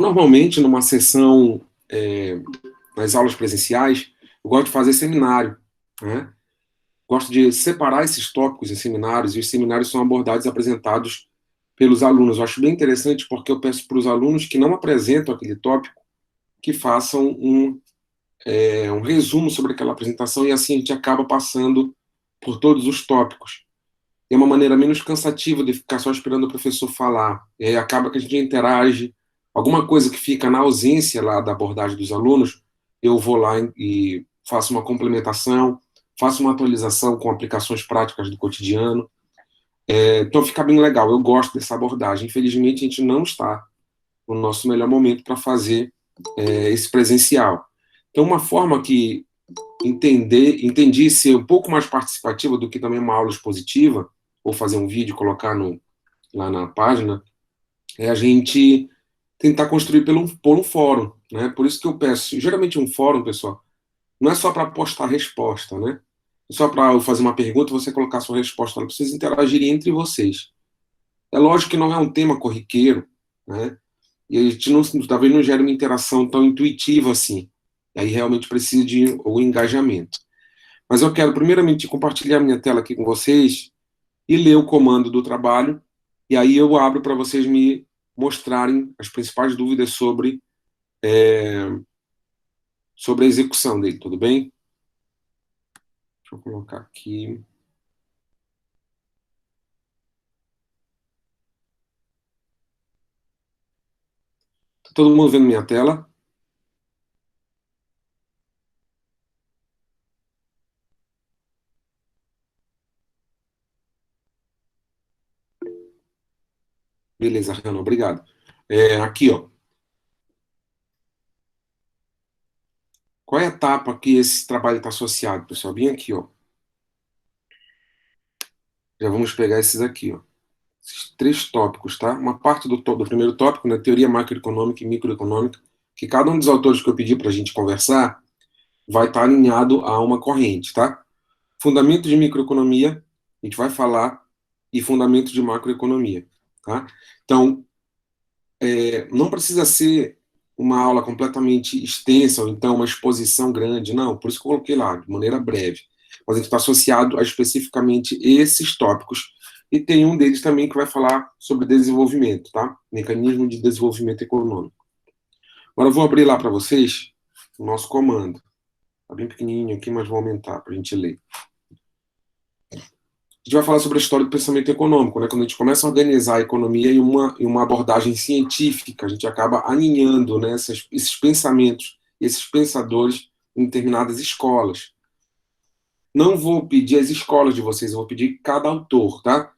Normalmente, numa sessão, nas aulas presenciais, eu gosto de fazer seminário, né? Gosto de separar esses tópicos em seminários, e os seminários são abordados e apresentados pelos alunos. Eu acho bem interessante porque eu peço para os alunos que não apresentam aquele tópico que façam um resumo sobre aquela apresentação e assim a gente acaba passando por todos os tópicos. É uma maneira menos cansativa de ficar só esperando o professor falar. E aí acaba que a gente interage. Alguma coisa que fica na ausência lá da abordagem dos alunos, eu vou lá e faço uma complementação, faço uma atualização com aplicações práticas do cotidiano. Então fica bem legal, eu gosto dessa abordagem. Infelizmente, a gente não está no nosso melhor momento para fazer esse presencial. Então, uma forma que entendi ser um pouco mais participativa do que também uma aula expositiva, ou fazer um vídeo e colocar lá na página, é a gente tentar construir por um fórum, né? Por isso que eu peço, geralmente um fórum, pessoal, não é só para postar resposta, né? É só para eu fazer uma pergunta e você colocar sua resposta, para vocês interagirem entre vocês. É lógico que não é um tema corriqueiro, né? E a gente talvez não gere uma interação tão intuitiva assim. E aí realmente precisa de o engajamento. Mas eu quero primeiramente compartilhar minha tela aqui com vocês e ler o comando do trabalho, e aí eu abro para vocês me mostrarem as principais dúvidas sobre a execução dele, tudo bem? Deixa eu colocar aqui. Tá todo mundo vendo minha tela? Beleza, Renan, obrigado. Aqui, ó. Qual é a etapa que esse trabalho está associado, pessoal? Bem aqui, ó. Já vamos pegar esses aqui, ó. Esses três tópicos, tá? Uma parte do primeiro tópico, né, teoria macroeconômica e microeconômica, que cada um dos autores que eu pedi para a gente conversar vai estar alinhado a uma corrente, tá? Fundamento de microeconomia, a gente vai falar, e fundamento de macroeconomia, tá? Então, não precisa ser uma aula completamente extensa, ou então uma exposição grande, não, por isso que eu coloquei lá, de maneira breve. Mas a gente está associado a especificamente esses tópicos, e tem um deles também que vai falar sobre desenvolvimento, tá? Mecanismo de desenvolvimento econômico. Agora eu vou abrir lá para vocês o nosso comando. Está bem pequenininho aqui, mas vou aumentar para a gente ler. A gente vai falar sobre a história do pensamento econômico, né? Quando a gente começa a organizar a economia em uma abordagem científica, a gente acaba alinhando, né, esses pensamentos, esses pensadores em determinadas escolas. Não vou pedir as escolas de vocês, eu vou pedir cada autor, tá?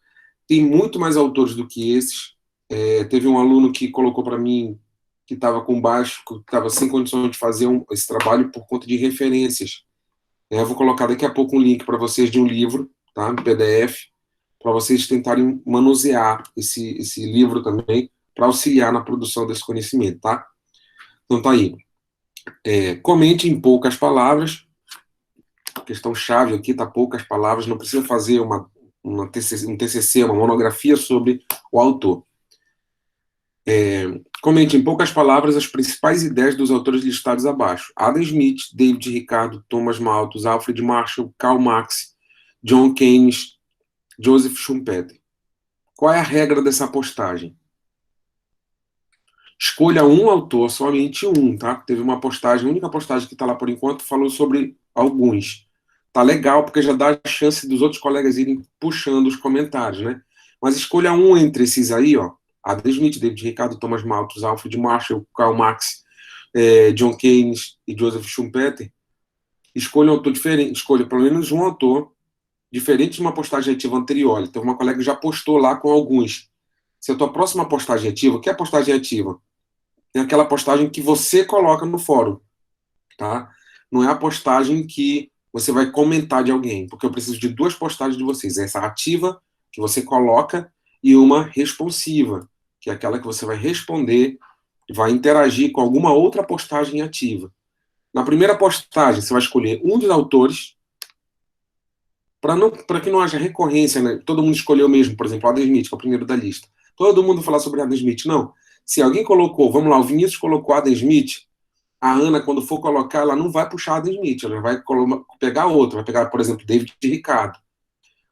Tem muito mais autores do que esses. Teve um aluno que colocou para mim que estava com baixo, que estava sem condições de fazer esse trabalho por conta de referências. Eu vou colocar daqui a pouco um link para vocês de um livro, tá? Um PDF, para vocês tentarem manusear esse livro também, para auxiliar na produção desse conhecimento, tá? Então tá aí. Comente em poucas palavras. A questão chave aqui tá poucas palavras. Não precisa fazer um TCC, uma monografia sobre o autor. Comente em poucas palavras as principais ideias dos autores listados abaixo. Adam Smith, David Ricardo, Thomas Malthus, Alfred Marshall, Karl Marx, John Keynes, Joseph Schumpeter. Qual é a regra dessa postagem? Escolha um autor, somente um, tá? Teve uma postagem, a única postagem que está lá por enquanto, falou sobre alguns. Tá legal, porque já dá a chance dos outros colegas irem puxando os comentários, né? Mas escolha um entre esses aí, ó. Adam Smith, David Ricardo, Thomas Malthus, Alfred Marshall, Karl Marx, John Keynes e Joseph Schumpeter. Escolha um autor diferente, escolha pelo menos um autor diferente de uma postagem ativa anterior. Então, uma colega já postou lá com alguns. Se a tua próxima postagem ativa, o que é postagem ativa? É aquela postagem que você coloca no fórum, tá? Não é a postagem que você vai comentar de alguém, porque eu preciso de duas postagens de vocês. Essa ativa, que você coloca, e uma responsiva, que é aquela que você vai responder, vai interagir com alguma outra postagem ativa. Na primeira postagem, você vai escolher um dos autores, para que não haja recorrência, né? Todo mundo escolheu mesmo, por exemplo, Adam Smith, que é o primeiro da lista. Todo mundo falar sobre Adam Smith. Não. Se alguém colocou, vamos lá, o Vinícius colocou Adam Smith, a Ana, quando for colocar, ela não vai puxar Adam Smith, ela vai pegar outro, vai pegar, por exemplo, David Ricardo.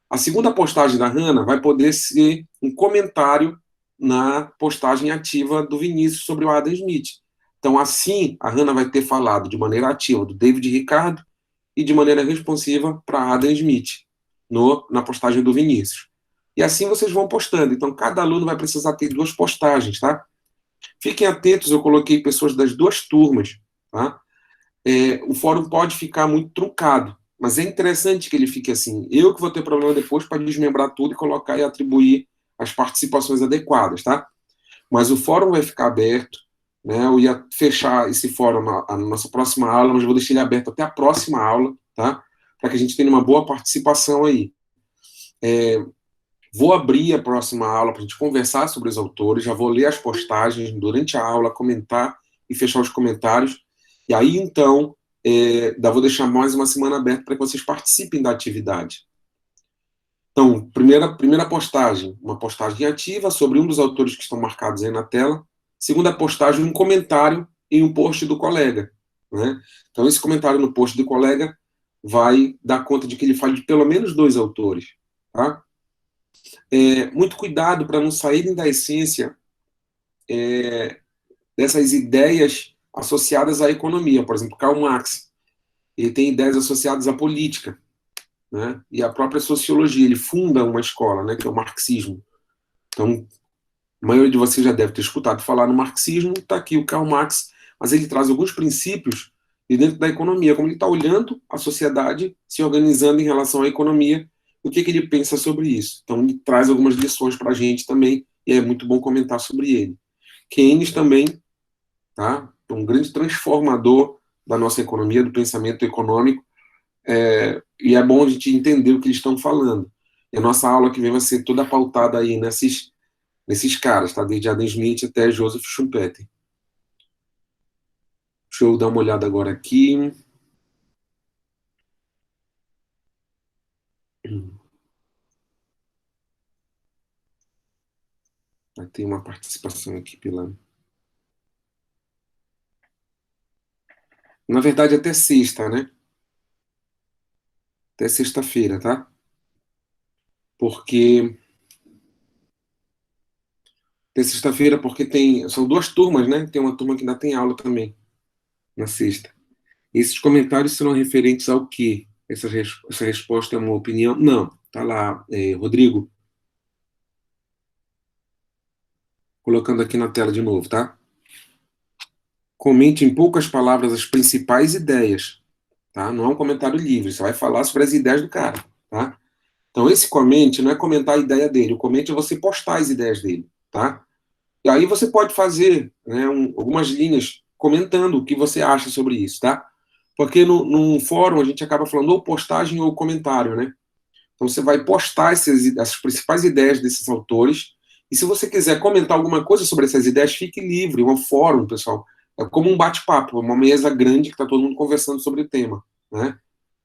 A segunda postagem da Hannah vai poder ser um comentário na postagem ativa do Vinícius sobre o Adam Smith. Então, assim, a Hannah vai ter falado de maneira ativa do David Ricardo e de maneira responsiva para Adam Smith na postagem do Vinícius. E assim vocês vão postando. Então, cada aluno vai precisar ter 2 postagens, tá? Fiquem atentos, eu coloquei pessoas das 2 turmas, tá? O fórum pode ficar muito truncado, mas é interessante que ele fique assim. Eu que vou ter problema depois para desmembrar tudo e colocar e atribuir as participações adequadas, tá? Mas o fórum vai ficar aberto, né? Eu ia fechar esse fórum na nossa próxima aula, mas vou deixar ele aberto até a próxima aula, tá? Para que a gente tenha uma boa participação aí. Vou abrir a próxima aula para a gente conversar sobre os autores, já vou ler as postagens durante a aula, comentar e fechar os comentários. E aí, então, vou deixar mais uma semana aberta para que vocês participem da atividade. Então, primeira postagem, uma postagem ativa sobre um dos autores que estão marcados aí na tela. Segunda postagem, um comentário em um post do colega, né? Então, esse comentário no post do colega vai dar conta de que ele fale de pelo menos 2 autores, tá? Muito cuidado para não saírem da essência dessas ideias associadas à economia. Por exemplo, Karl Marx, ele tem ideias associadas à política, né? E à própria sociologia. Ele funda uma escola, né, que é o marxismo. Então, a maioria de vocês já deve ter escutado falar no marxismo, está aqui o Karl Marx, mas ele traz alguns princípios de dentro da economia, como ele está olhando a sociedade se organizando em relação à economia, o que ele pensa sobre isso. Então, ele traz algumas lições para a gente também, e é muito bom comentar sobre ele. Keynes também, tá? Um grande transformador da nossa economia, do pensamento econômico, e é bom a gente entender o que eles estão falando. E a nossa aula que vem vai ser toda pautada aí nesses caras, tá? Desde Adam Smith até Joseph Schumpeter. Deixa eu dar uma olhada agora aqui. Tem uma participação aqui pela... Na verdade, até sexta, né? Até sexta-feira, tá? Porque... Até sexta-feira, porque são 2 turmas, né? Tem uma turma que ainda tem aula também, na sexta. Esses comentários serão referentes ao quê? Essa resposta é uma opinião? Não. Tá lá, Rodrigo. Colocando aqui na tela de novo, tá? Comente em poucas palavras as principais ideias, tá? Não é um comentário livre, você vai falar sobre as ideias do cara, tá? Então, esse comente não é comentar a ideia dele, o comente é você postar as ideias dele, tá? E aí você pode fazer, né, algumas linhas comentando o que você acha sobre isso, tá? Porque num fórum a gente acaba falando ou postagem ou comentário, né? Então você vai postar essas principais ideias desses autores, e se você quiser comentar alguma coisa sobre essas ideias, fique livre, um fórum, pessoal. É como um bate-papo, uma mesa grande que está todo mundo conversando sobre o tema, né?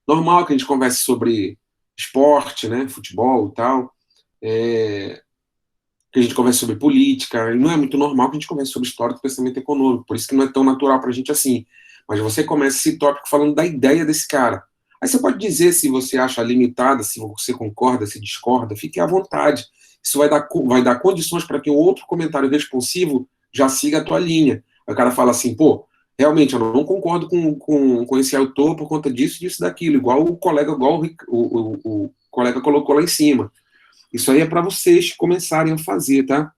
Normal que a gente converse sobre esporte, né, futebol e tal, que a gente converse sobre política, e não é muito normal que a gente converse sobre história do pensamento econômico, por isso que não é tão natural para a gente assim. Mas você começa esse tópico falando da ideia desse cara. Aí você pode dizer se você acha limitada, se você concorda, se discorda, fique à vontade. Isso vai dar condições para que um outro comentário responsivo já siga a tua linha. Aí o cara fala assim, pô, realmente eu não concordo com esse autor por conta disso, disso, daquilo, igual o colega, o colega colocou lá em cima. Isso aí é para vocês começarem a fazer, tá?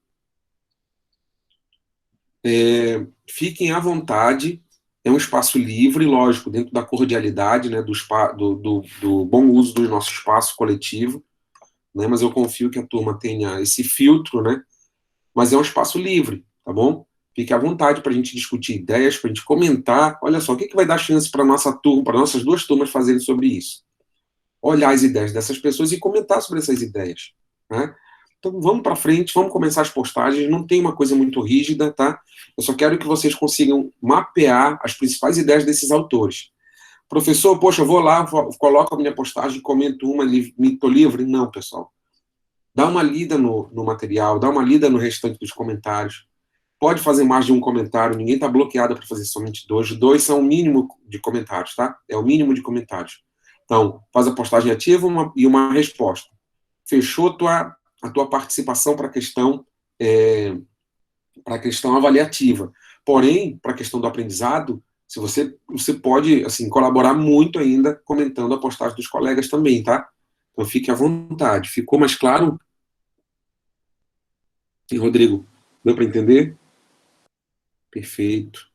Fiquem à vontade, é um espaço livre, lógico, dentro da cordialidade, né, do bom uso do nosso espaço coletivo, né, mas eu confio que a turma tenha esse filtro, né, mas é um espaço livre, tá bom? Fique à vontade para a gente discutir ideias, para a gente comentar. Olha só, o que vai dar chance para nossa turma, para nossas 2 turmas fazerem sobre isso? Olhar as ideias dessas pessoas e comentar sobre essas ideias, né? Então vamos para frente, vamos começar as postagens, não tem uma coisa muito rígida, tá? Eu só quero que vocês consigam mapear as principais ideias desses autores. Professor, poxa, eu vou lá, coloco a minha postagem, comento uma, estou livre? Não, pessoal. Dá uma lida no material, dá uma lida no restante dos comentários. Pode fazer mais de um comentário, ninguém está bloqueado para fazer somente dois. Dois são o mínimo de comentários, tá? É o mínimo de comentários. Então, faz a postagem ativa e uma resposta. Fechou a tua participação para a questão avaliativa. Porém, para a questão do aprendizado, se você pode assim colaborar muito ainda comentando a postagem dos colegas também, tá? Então fique à vontade. Ficou mais claro? Sim, Rodrigo, deu para entender? Perfeito.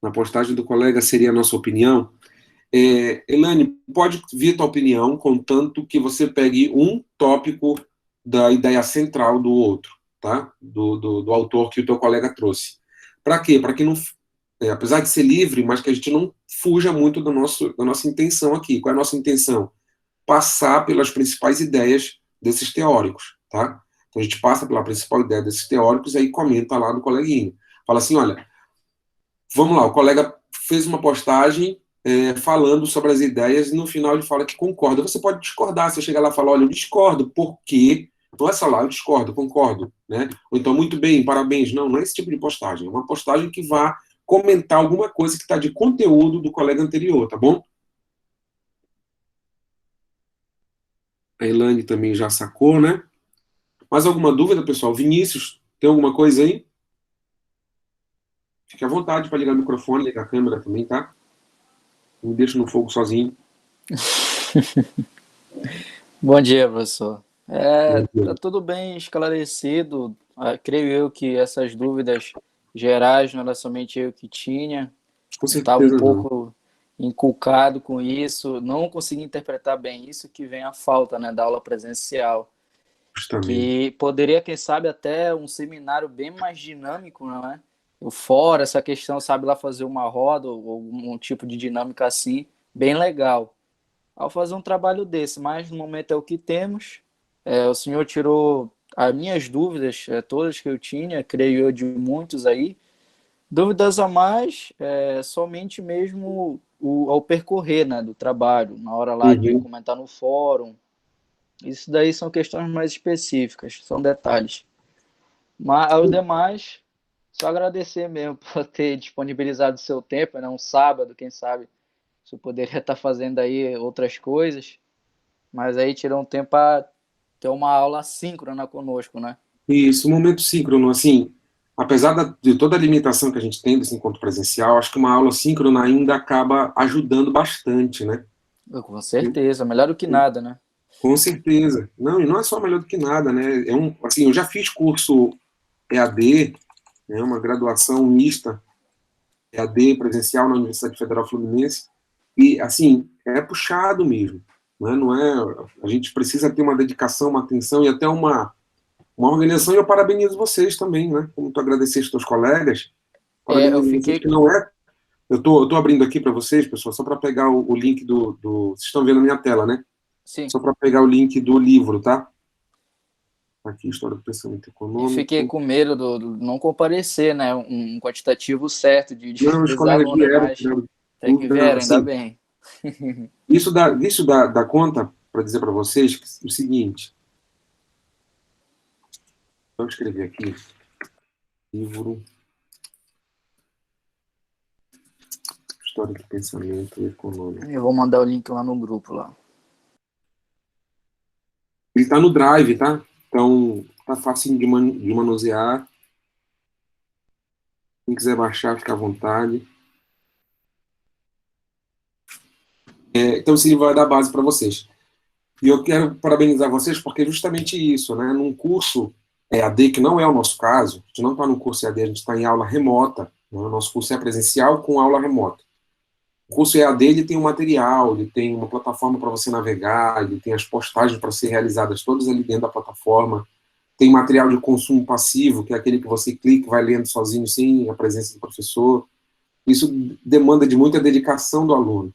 Na postagem do colega seria a nossa opinião. Elane, pode vir tua opinião, contanto que você pegue um tópico da ideia central do outro, tá? Do autor que o teu colega trouxe. Para quê? Para que não, apesar de ser livre, mas que a gente não fuja muito da nossa intenção aqui. Qual é a nossa intenção? Passar pelas principais ideias desses teóricos, tá? Então a gente passa pela principal ideia desses teóricos e aí comenta lá no coleguinho. Fala assim, olha, vamos lá, o colega fez uma postagem falando sobre as ideias e no final ele fala que concorda. Você pode discordar, você chega lá e fala, olha, eu discordo, porque não é só lá, eu discordo, concordo, né? Ou então, muito bem, parabéns. Não, não é esse tipo de postagem. É uma postagem que vá comentar alguma coisa que está de conteúdo do colega anterior, tá bom? A Elaine também já sacou, né? Mais alguma dúvida, pessoal? Vinícius, tem alguma coisa aí? Fique à vontade para ligar o microfone, ligar a câmera também, tá? Não me deixa no fogo sozinho. Bom dia, professor. Tá tudo bem esclarecido. Creio eu que essas dúvidas gerais não era somente eu que tinha. Com Eu estava um certeza não, pouco encucado com isso, não consegui interpretar bem isso que vem a falta, né, da aula presencial, justamente. que poderia, quem sabe, até um seminário bem mais dinâmico, não é? O fora, essa questão, sabe lá fazer uma roda ou algum tipo de dinâmica assim, bem legal ao fazer um trabalho desse, mas no momento é o que temos. O senhor tirou as minhas dúvidas, todas que eu tinha, creio eu, de muitos aí. Dúvidas a mais, somente mesmo ao percorrer, né, do trabalho, na hora lá de Uhum. comentar no fórum. Isso daí são questões mais específicas, são detalhes. Mas aos demais, só agradecer mesmo por ter disponibilizado o seu tempo, né, um sábado, quem sabe, você poderia estar fazendo aí outras coisas. Mas aí tirou um tempo para ter uma aula síncrona conosco, né? Isso, um momento síncrono, assim, apesar de toda a limitação que a gente tem desse encontro presencial, acho que uma aula síncrona ainda acaba ajudando bastante, né? Com certeza, melhor do que nada, né? Com certeza. Não, e não é só melhor do que nada, né? Assim, eu já fiz curso EAD, né, uma graduação mista EAD presencial na Universidade Federal Fluminense, e, assim, é puxado mesmo, né? Não é, a gente precisa ter uma dedicação, uma atenção e até uma organização, e eu parabenizo vocês também, né? Como tu agradeceste aos teus colegas, Eu parabenizo vocês, que fiquei. não é. Eu tô abrindo aqui para vocês, pessoal, só para pegar o link do. Vocês estão vendo a minha tela, né? Sim, Só para pegar o link do livro, tá? Aqui, História do Pensamento eu fiquei Econômico. com medo do não comparecer, né? Um quantitativo certo Não, os dos colegas alunos, vieram, mas tiraram até que dúvida, vieram, ainda assim. bem. Isso dá conta para dizer para vocês o seguinte. Vou escrever aqui. Livro História do Pensamento Econômico. Eu vou mandar o link lá no grupo lá. Ele está no Drive, tá? Então, tá fácil de manusear. Quem quiser baixar, fica à vontade. Então, esse livro vai dar base para vocês. E eu quero parabenizar vocês porque é justamente isso, né? Num curso EAD, que não é o nosso caso, a gente não está no curso EAD, a gente está em aula remota. Né? O nosso curso é presencial com aula remota. O curso EAD ele tem um material, ele tem uma plataforma para você navegar, ele tem as postagens para ser realizadas todas ali dentro da plataforma. Tem material de consumo passivo, que é aquele que você clica e vai lendo sozinho sem a presença do professor. Isso demanda de muita dedicação do aluno.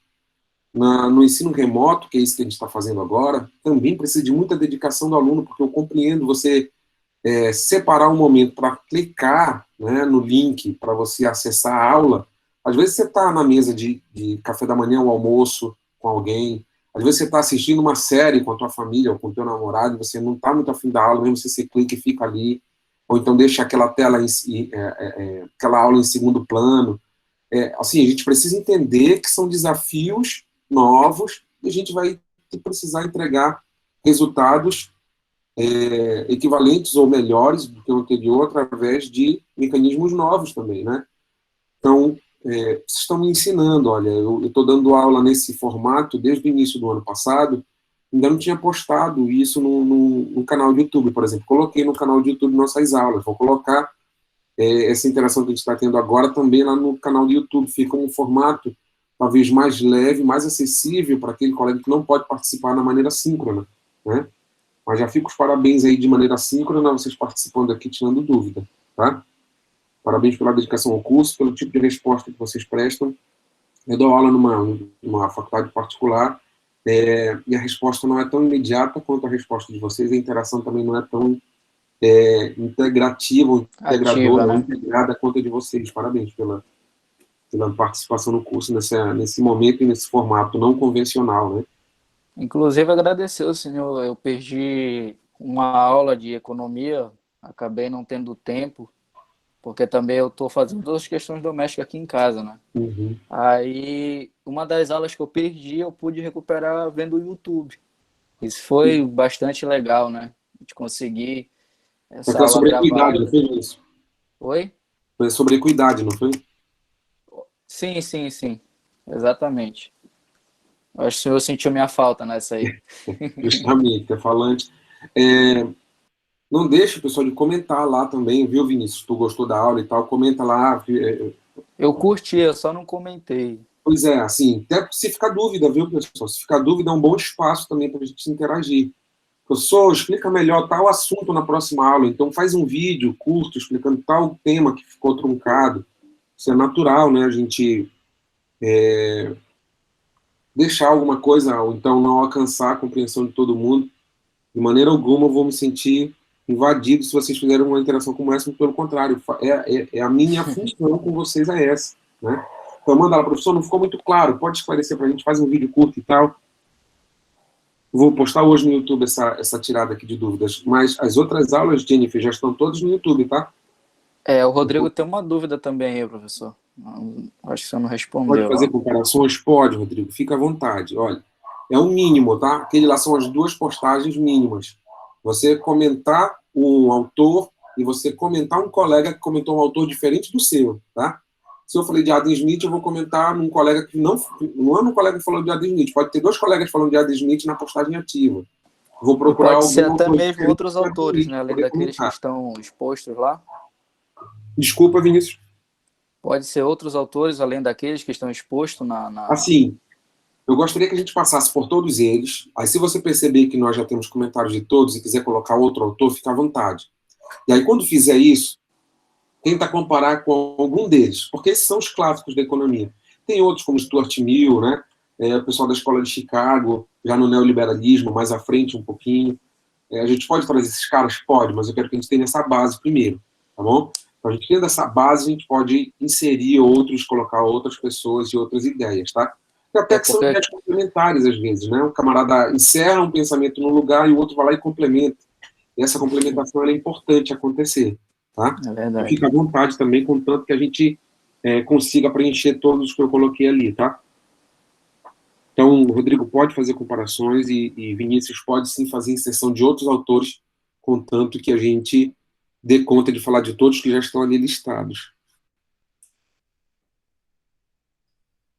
No ensino remoto, que é isso que a gente está fazendo agora, também precisa de muita dedicação do aluno, porque eu compreendo você separar um momento para clicar, né, no link para você acessar a aula. Às vezes você está na mesa de café da manhã ou almoço com alguém, às vezes você está assistindo uma série com a tua família ou com o teu namorado, e você não está muito afim da aula, mesmo se você clica e fica ali. ou então deixa aquela tela, aquela aula em segundo plano. Assim, a gente precisa entender que são desafios novos e a gente vai precisar entregar resultados equivalentes ou melhores do que o anterior através de mecanismos novos também, né? Então, vocês estão me ensinando, olha, eu estou dando aula nesse formato desde o início do ano passado, ainda não tinha postado isso no canal de YouTube, por exemplo. Coloquei no canal de YouTube nossas aulas, vou colocar essa interação que a gente está tendo agora também lá no canal do YouTube. Fica um formato talvez mais leve, mais acessível para aquele colega que não pode participar na maneira síncrona, né? Mas já fico os parabéns aí de maneira síncrona, vocês participando aqui, tirando dúvida, tá? Parabéns pela dedicação ao curso, pelo tipo de resposta que vocês prestam. Eu dou aula numa faculdade particular, e a resposta não é tão imediata quanto a resposta de vocês, a interação também não é tão integrativa, ou integradora, Ativa, né? integrada quanto a de vocês. Parabéns pela participação no curso nesse momento e nesse formato não convencional, né? Inclusive, agradecer o senhor. Eu perdi uma aula de economia, acabei não tendo tempo, porque também eu estou fazendo duas questões domésticas aqui em casa, né? Uhum. Aí, uma das aulas que eu perdi, eu pude recuperar vendo o YouTube. Isso foi bastante legal, né? De conseguir essa Aquela aula sobre equidade, não gravada. foi isso? Oi? Foi sobre equidade, não foi? Sim, sim, sim. Exatamente. Acho que o senhor sentiu minha falta nessa aí. Justamente, é falante. É, não deixa o pessoal de comentar lá também, viu, Vinícius? Se tu gostou da aula e tal, comenta lá. Eu curti, eu só não comentei. Pois é, assim, até se ficar dúvida, viu, pessoal? Se ficar dúvida, é um bom espaço também para a gente interagir. Professor, explica melhor tal assunto na próxima aula, então faz um vídeo curto explicando tal tema que ficou truncado. Isso é natural, né? A gente deixar alguma coisa, ou então não alcançar a compreensão de todo mundo. De maneira alguma eu vou me sentir invadido se vocês fizerem uma interação como essa, pelo contrário, a minha função com vocês é essa, né? Então manda lá, professor, não ficou muito claro, pode esclarecer para a gente, faz um vídeo curto e tal. Vou postar hoje no YouTube essa tirada aqui de dúvidas, mas as outras aulas, Jennifer, já estão todas no YouTube, tá? O Rodrigo tem uma dúvida também aí, professor. Acho que você não Pode respondeu, fazer ó. comparações? Pode, Rodrigo, fica à vontade. Olha, é o mínimo, tá? Aquele lá são as duas postagens mínimas. Você comentar um autor e você comentar um colega que comentou um autor diferente do seu, tá? Se eu falei de Adam Smith, eu vou comentar num colega que não é um colega que falou de Adam Smith. Pode ter dois colegas falando de Adam Smith na postagem ativa. Vou E procurar pode ser algum até autor mesmo diferente outros de Adam autores, Smith né? para Além poder daqueles que comentar. estão expostos lá. Desculpa, Vinícius. Pode ser outros autores, além daqueles que estão expostos na... Assim, eu gostaria que a gente passasse por todos eles. Aí, se você perceber que nós já temos comentários de todos e quiser colocar outro autor, fica à vontade. E aí, quando fizer isso, tenta comparar com algum deles, porque esses são os clássicos da economia. Tem outros, como Stuart Mill, né? O pessoal da Escola de Chicago, já no neoliberalismo, mais à frente um pouquinho. A gente pode trazer esses caras? Pode, mas eu quero que a gente tenha essa base primeiro, tá bom? Então, a gente tendo essa base, a gente pode inserir outros, colocar outras pessoas e outras ideias, tá? E até É que são porque ideias complementares, às vezes, né? O camarada encerra um pensamento num lugar e o outro vai lá e complementa. E essa complementação ela é importante acontecer, tá? é Então, verdade. fica à vontade também, contanto que a gente consiga preencher todos os que eu coloquei ali, tá? Então, o Rodrigo pode fazer comparações e Vinícius pode sim fazer inserção de outros autores, contanto que a gente dê conta de falar de todos que já estão ali listados.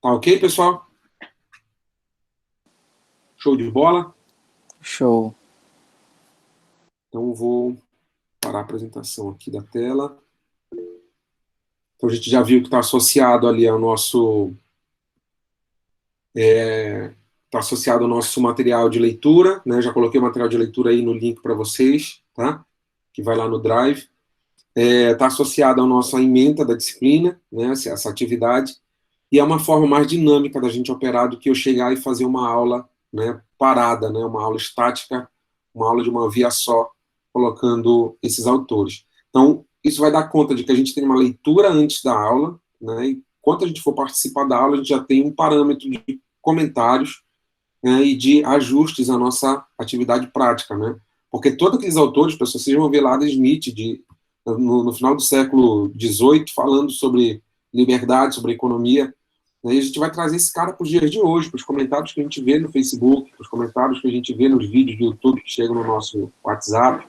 Tá ok, pessoal? Show de bola? Show. Então, eu vou parar a apresentação aqui da tela. Então, a gente já viu que está associado ali ao nosso... Está associado ao nosso material de leitura, né? Já coloquei o material de leitura aí no link para vocês, tá? Que vai lá no Drive. Está associado à nossa ementa da disciplina, né? Essa atividade. E é uma forma mais dinâmica da gente operar do que eu chegar e fazer uma aula, né, parada, né, uma aula estática, uma aula de uma via só, colocando esses autores. Então, isso vai dar conta de que a gente tem uma leitura antes da aula, né, e quando a gente for participar da aula, a gente já tem um parâmetro de comentários, né, e de ajustes à nossa atividade prática, né, porque todos aqueles autores, pessoal, vocês vão ver lá Adam Smith, no final do século XVIII, falando sobre liberdade, sobre economia. Aí a gente vai trazer esse cara para os dias de hoje, para os comentários que a gente vê no Facebook, para os comentários que a gente vê nos vídeos do YouTube que chegam no nosso WhatsApp,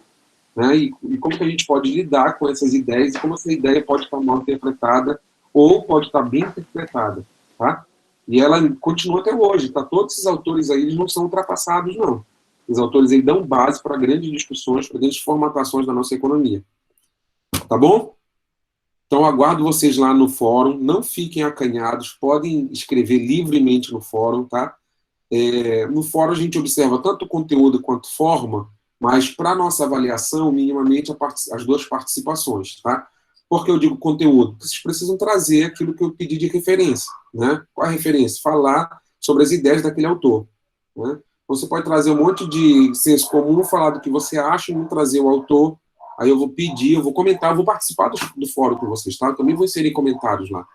né? E como que a gente pode lidar com essas ideias e como essa ideia pode estar mal interpretada ou pode estar bem interpretada, tá? E ela continua até hoje, tá? Todos esses autores aí, eles não são ultrapassados, não. Os autores aí dão base para grandes discussões, para grandes formatações da nossa economia. Tá bom? Então, aguardo vocês lá no fórum. Não fiquem acanhados, podem escrever livremente no fórum, tá? No fórum a gente observa tanto conteúdo quanto forma, mas para nossa avaliação, minimamente, as duas participações, tá? Por que eu digo conteúdo? Porque vocês precisam trazer aquilo que eu pedi de referência, né? Qual a referência? Falar sobre as ideias daquele autor, né? Você pode trazer um monte de senso comum, falar do que você acha e não trazer o autor. Aí eu vou pedir, eu vou comentar, eu vou participar do fórum com vocês, tá? Eu também vou inserir comentários lá.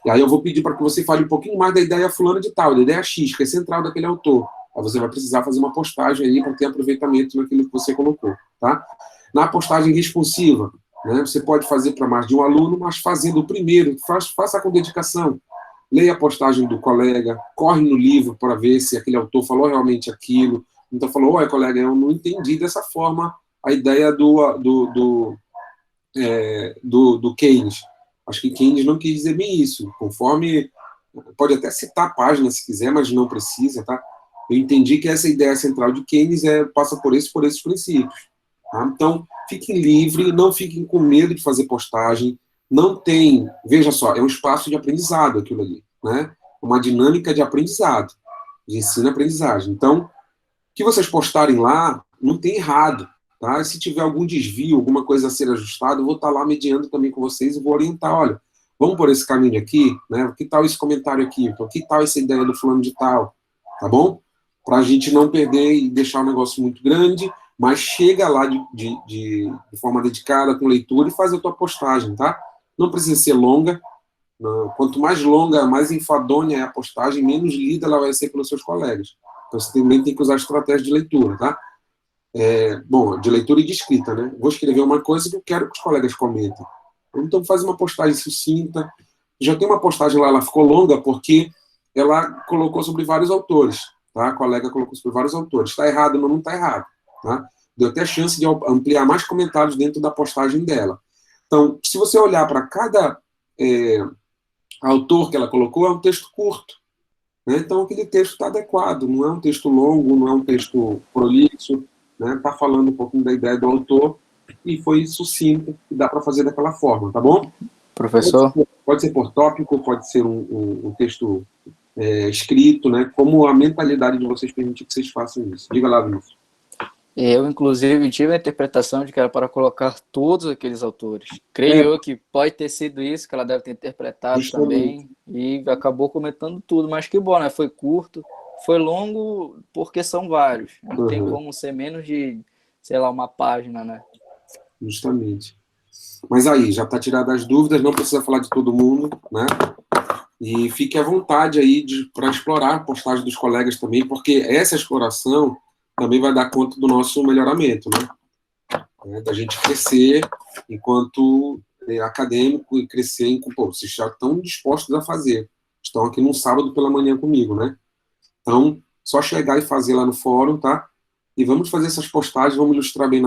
E aí eu vou pedir para que você fale um pouquinho mais da ideia fulana de tal, da ideia X, que é central daquele autor. Aí você vai precisar fazer uma postagem aí para ter aproveitamento naquilo que você colocou, tá? Na postagem responsiva, né, você pode fazer para mais de um aluno, mas fazendo o primeiro, faça com dedicação. Leia a postagem do colega, corre no livro para ver se aquele autor falou realmente aquilo. Então falou, olha, colega, eu não entendi dessa forma a ideia do Keynes. Acho que Keynes não quis dizer bem isso. Conforme, pode até citar a página se quiser, mas não precisa, tá? Eu entendi que essa ideia central de Keynes passa por esses princípios. Tá? Então, fiquem livres, não fiquem com medo de fazer postagem. Não tem, veja só, é um espaço de aprendizado aquilo ali, né? Uma dinâmica de aprendizado, de ensino-aprendizagem. Então, o que vocês postarem lá, não tem errado. Tá? Se tiver algum desvio, alguma coisa a ser ajustada, eu vou estar lá mediando também com vocês e vou orientar, olha, vamos por esse caminho aqui, né? Que tal esse comentário aqui? Então, que tal essa ideia do fulano de tal? Tá bom? Para a gente não perder e deixar o negócio muito grande, mas chega lá de forma dedicada, com leitura, e faz a tua postagem, tá? Não precisa ser longa. Não. Quanto mais longa, mais enfadonha é a postagem, menos lida ela vai ser pelos seus colegas. Então, você também tem que usar estratégia de leitura, tá? Bom, de leitura e de escrita, né? Vou escrever uma coisa que eu quero que os colegas comentem. Então, faz uma postagem sucinta. Já tem uma postagem lá, ela ficou longa porque ela colocou sobre vários autores, tá? A colega colocou sobre vários autores. Está errado, mas não está errado, tá? Deu até chance de ampliar mais comentários dentro da postagem dela. Então, se você olhar para cada autor que ela colocou, é um texto curto, né? Então, aquele texto está adequado, não é um texto longo, não é um texto prolixo, né? Tá falando um pouquinho da ideia do autor e foi sucinto, e dá para fazer daquela forma, tá bom? Professor? Pode ser por tópico, pode ser um texto escrito, né? Como a mentalidade de vocês permitir que vocês façam isso. Diga lá, Vinícius. Eu, inclusive, tive a interpretação de que era para colocar todos aqueles autores. Creio eu que pode ter sido isso, que ela deve ter interpretado Justamente. também, e acabou comentando tudo. Mas que bom, né? Foi curto, foi longo, porque são vários. Não tem como ser menos de, sei lá, uma página, né? Justamente. Mas aí, já está tirada as dúvidas, não precisa falar de todo mundo, né? E fique à vontade aí para explorar a postagem dos colegas também, porque essa exploração também vai dar conta do nosso melhoramento, né? Da gente crescer enquanto acadêmico e crescer em... Pô, vocês já estão dispostos a fazer. Estão aqui num sábado pela manhã comigo, né? Então, só chegar e fazer lá no fórum, tá? E vamos fazer essas postagens, vamos ilustrar bem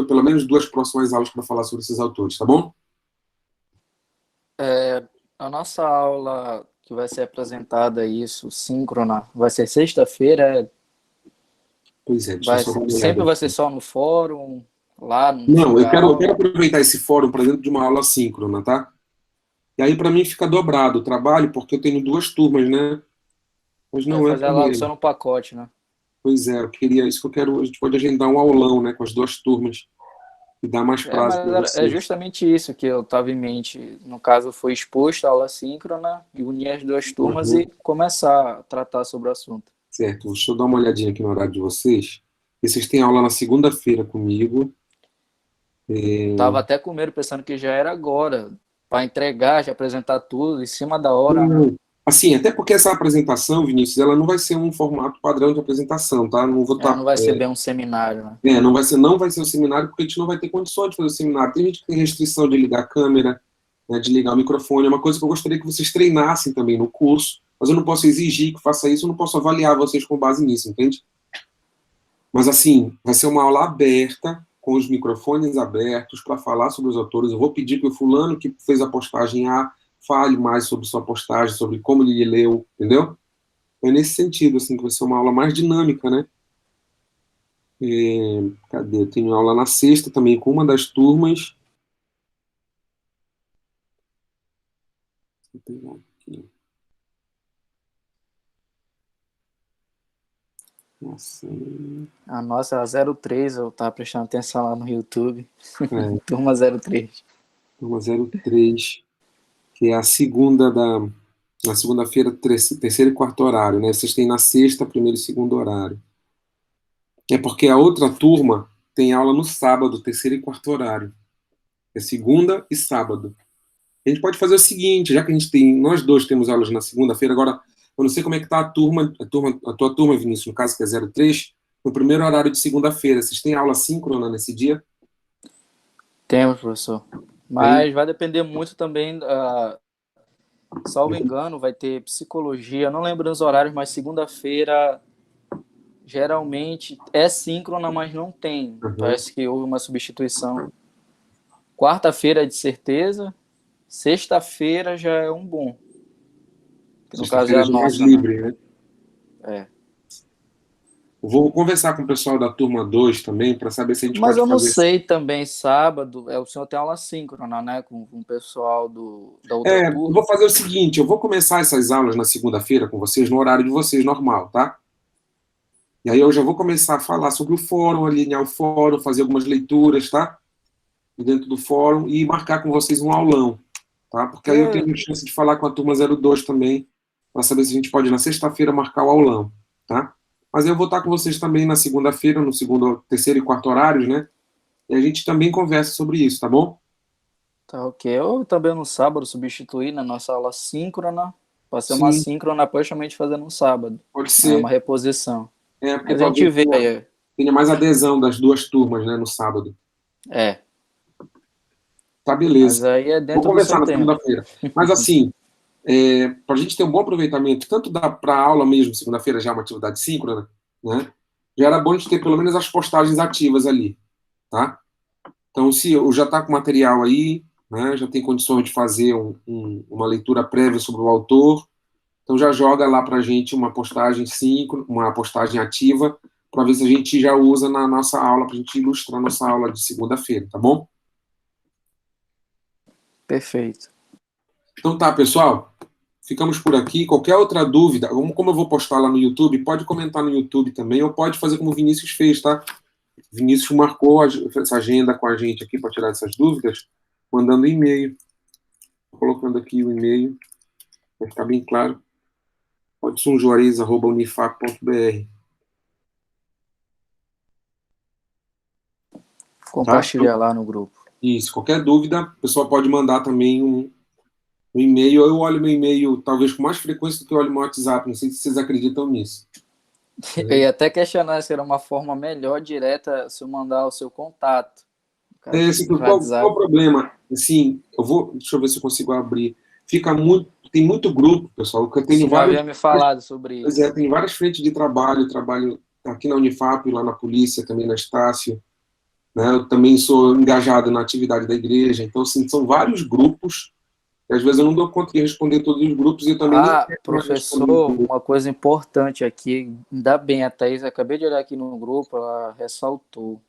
pelo menos duas próximas aulas para falar sobre esses autores, tá bom? A nossa aula que vai ser apresentada, isso, síncrona, vai ser sexta-feira. Pois é, deixa eu só dar uma Sempre olhada. vai ser só no fórum, lá no Não, eu Xinga quero Aula. aproveitar esse fórum para dentro de uma aula síncrona, tá? E aí, para mim, fica dobrado o trabalho, porque eu tenho duas turmas, né? Mas Vai não é fazer logo problema. só no pacote, né? Pois é, eu queria isso que eu quero. A gente pode agendar um aulão, né, com as duas turmas e dar mais prazo para Mas é vocês. justamente isso que eu estava em mente. No caso, foi exposto a aula síncrona e unir as duas turmas e começar a tratar sobre o assunto. Certo, deixa eu dar uma olhadinha aqui no horário de vocês. E vocês têm aula na segunda-feira comigo. Tava até com medo, pensando que já era agora, para entregar, já apresentar tudo em cima da hora, né? Assim, até porque essa apresentação, Vinícius, ela não vai ser um formato padrão de apresentação, tá? Não vou estar Não vai ser bem um seminário, né? não vai ser um seminário, porque a gente não vai ter condições de fazer o seminário. Tem gente que tem restrição de ligar a câmera, né, de ligar o microfone. É uma coisa que eu gostaria que vocês treinassem também no curso, mas eu não posso exigir que faça isso, eu não posso avaliar vocês com base nisso, entende? Mas, assim, vai ser uma aula aberta, com os microfones abertos, para falar sobre os autores. Eu vou pedir que o fulano que fez a postagem A fale mais sobre sua postagem, sobre como ele leu, entendeu? É nesse sentido, assim, que vai ser uma aula mais dinâmica, né? Cadê? Eu tenho aula na sexta também com uma das turmas. Vou pegar aqui. Assim, A nossa é a 03, eu tava prestando atenção lá no YouTube. é, Turma 03. turma 03, que é a segunda na segunda-feira, terceiro e quarto horário, né? Vocês têm na sexta, primeiro e segundo horário. É porque a outra turma tem aula no sábado, terceiro e quarto horário. É segunda e sábado. A gente pode fazer o seguinte, já que nós dois temos aulas na segunda-feira, agora eu não sei como é que tá a tua turma, Vinícius, no caso que é 03, no primeiro horário de segunda-feira. Vocês têm aula síncrona nesse dia? Temos, professor. Tem? Mas vai depender muito também, salvo engano, vai ter psicologia. Não lembro os horários, mas segunda-feira geralmente é síncrona, mas não tem. Uhum. Parece que houve uma substituição. Quarta-feira é de certeza. Sexta-feira já é um bom. Que no caso é Sexta-feira a já é mais nossa, né? livre, né? É. Eu vou conversar com o pessoal da turma 2 também, para saber se a gente Mas pode eu não fazer. sei também, sábado, o senhor tem aula síncrona, né? Com o pessoal da outra Eu turma. vou fazer o seguinte, eu vou começar essas aulas na segunda-feira com vocês, no horário de vocês, normal, tá? E aí eu já vou começar a falar sobre o fórum, alinhar o fórum, fazer algumas leituras, tá? Dentro do fórum e marcar com vocês um aulão, tá? Porque aí eu Que, tenho chance de falar com a turma 02 também, para saber se a gente pode na sexta-feira marcar o aulão, tá? Mas eu vou estar com vocês também na segunda-feira, no segundo, terceiro e quarto horários, né? E a gente também conversa sobre isso, tá bom? tá ok. Eu também no sábado substituí na nossa aula síncrona. Passei uma Sim, síncrona praticamente fazendo no sábado. pode É ser. uma reposição. Porque Mas a gente talvez vê tenha, aí. tenha mais adesão das duas turmas, né, no sábado. É. Tá, Mas beleza. aí é Vou dentro do conversar seu na tempo. segunda-feira. Mas assim, para a gente ter um bom aproveitamento, tanto para a aula mesmo, segunda-feira já é uma atividade síncrona, né? Já era bom a gente ter pelo menos as postagens ativas ali, tá? Então, se eu já está com material aí, né, já tem condições de fazer uma leitura prévia sobre o autor, então já joga lá para a gente uma postagem síncrona, uma postagem ativa, para ver se a gente já usa na nossa aula, para a gente ilustrar nossa aula de segunda-feira, tá bom? Perfeito. Então tá, pessoal. Ficamos por aqui. Qualquer outra dúvida, como eu vou postar lá no YouTube, pode comentar no YouTube também, ou pode fazer como o Vinícius fez, tá? O Vinícius marcou essa agenda com a gente aqui para tirar essas dúvidas, mandando e-mail. Tô colocando aqui o e-mail, para ficar bem claro. podsumjuarez@unifap.br. Tá? Então, Compartilhar lá no grupo. isso. Qualquer dúvida, o pessoal pode mandar também um e-mail. Eu olho meu e-mail talvez com mais frequência do que eu olho meu WhatsApp. Não sei se vocês acreditam nisso. Eu ia até questionar se era uma forma melhor, direta, se eu mandar o seu contato. No caso, Assim, no qual o WhatsApp. problema? Assim, deixa eu ver se eu consigo abrir. Tem muito grupo, pessoal, que eu tenho Você já vários, havia me falado sobre pois isso. tem várias frentes de trabalho aqui na Unifap, lá na polícia, também na Estácio, né? Eu também sou engajado na atividade da igreja, então, assim, são vários grupos, e às vezes eu não dou conta de responder todos os grupos, e eu também nem Ah, quero mais responder professor, tudo. uma coisa importante aqui, ainda bem, a Thaís, acabei de olhar aqui no grupo, ela ressaltou.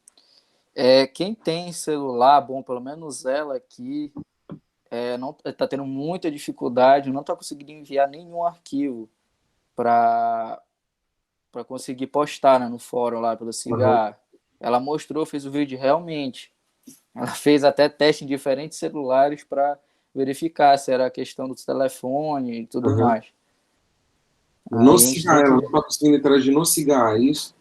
Quem tem celular, bom, pelo menos ela aqui, não está tendo muita dificuldade, não está conseguindo enviar nenhum arquivo para conseguir postar, né, no fórum lá pelo Aham, Cigar. Ela mostrou, fez o vídeo realmente. Ela fez até teste em diferentes celulares para verificar se era a questão do telefone e tudo aham. mais. No Aí a gente Cigar, tem ela que. não está conseguindo interagir no Cigar, é isso?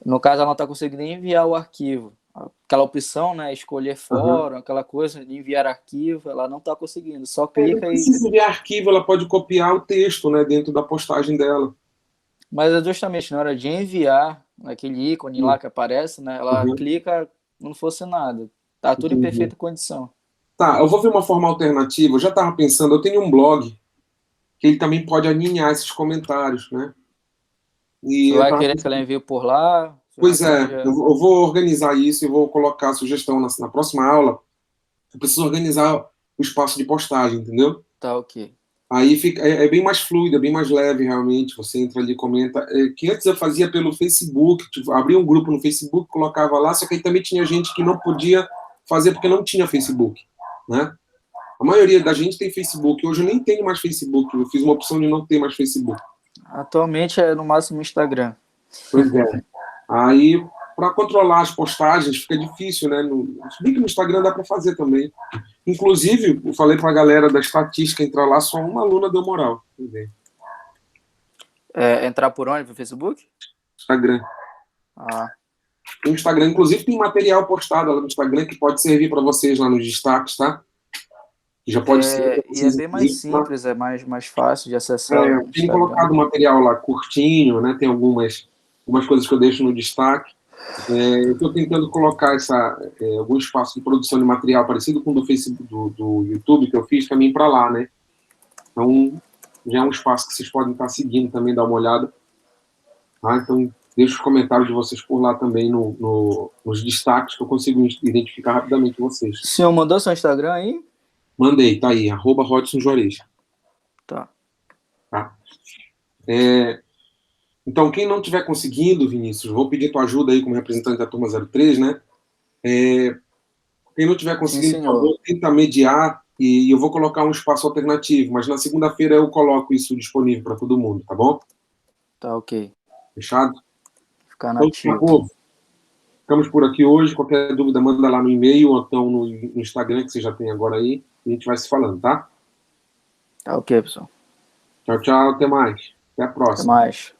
No caso, ela não está conseguindo nem enviar o arquivo. aquela opção, né? Escolher fórum, aquela coisa de enviar arquivo, ela não está conseguindo. Só Não clica e. precisa enviar arquivo, ela pode copiar o texto, né, dentro da postagem dela. Mas é justamente na hora de enviar, aquele ícone lá que aparece, né? Ela Uhum, clica como não fosse nada. Tá tudo em entendi. perfeita condição. Tá, eu vou ver uma forma alternativa. Eu já estava pensando, eu tenho um blog que ele também pode alinhar esses comentários, né? E Você eu vai estava querer que ela pensando, envie por lá? Você vai pois querer que é, já. eu vou organizar isso e vou colocar a sugestão na próxima aula. Eu preciso organizar o espaço de postagem, entendeu? Tá, ok. Aí fica, é bem mais fluido, é bem mais leve, realmente. Você entra ali, comenta. Que antes eu fazia pelo Facebook, tipo, abria um grupo no Facebook, colocava lá, só que aí também tinha gente que não podia fazer porque não tinha Facebook, né? A maioria da gente tem Facebook. Hoje eu nem tenho mais Facebook. Eu fiz uma opção de não ter mais Facebook. Atualmente é no máximo Instagram. Pois é. Aí, para controlar as postagens, fica difícil, né? Se bem que no Instagram dá para fazer também. Inclusive, eu falei para a galera da estatística entrar lá, só uma aluna deu moral. Entrar por onde? Pro Facebook? Instagram. Ah. O Instagram, inclusive, tem material postado lá no Instagram que pode servir para vocês lá nos destaques, tá? Que já pode ser para E é vocês, bem mais inclusive, pra... simples, é mais fácil de acessar o Tem Instagram. colocado material lá curtinho, né? Tem algumas coisas que eu deixo no destaque. Eu estou tentando colocar algum espaço de produção de material parecido com o do Facebook, do YouTube que eu fiz também para lá, né? Então, já é um espaço que vocês podem estar seguindo também, dar uma olhada. Tá? Então, deixa os comentários de vocês por lá também nos destaques que eu consigo identificar rapidamente vocês. O senhor mandou seu Instagram aí? Mandei, tá aí, @RodsonJuarez. Tá. Tá? Então, quem não estiver conseguindo, Vinícius, vou pedir tua ajuda aí como representante da turma 03, né? Quem não estiver Sim, conseguindo, por senhor. favor, tenta mediar e eu vou colocar um espaço alternativo, mas na segunda-feira eu coloco isso disponível para todo mundo, tá bom? Tá, ok. Fechado? Ficar Então, tá, nativo. povo, ficamos por aqui hoje. Qualquer dúvida, manda lá no e-mail ou então no Instagram, que você já tem agora aí. E a gente vai se falando, tá? Tá, ok, pessoal. Tchau, tchau. Até mais. Até a Até próxima. mais.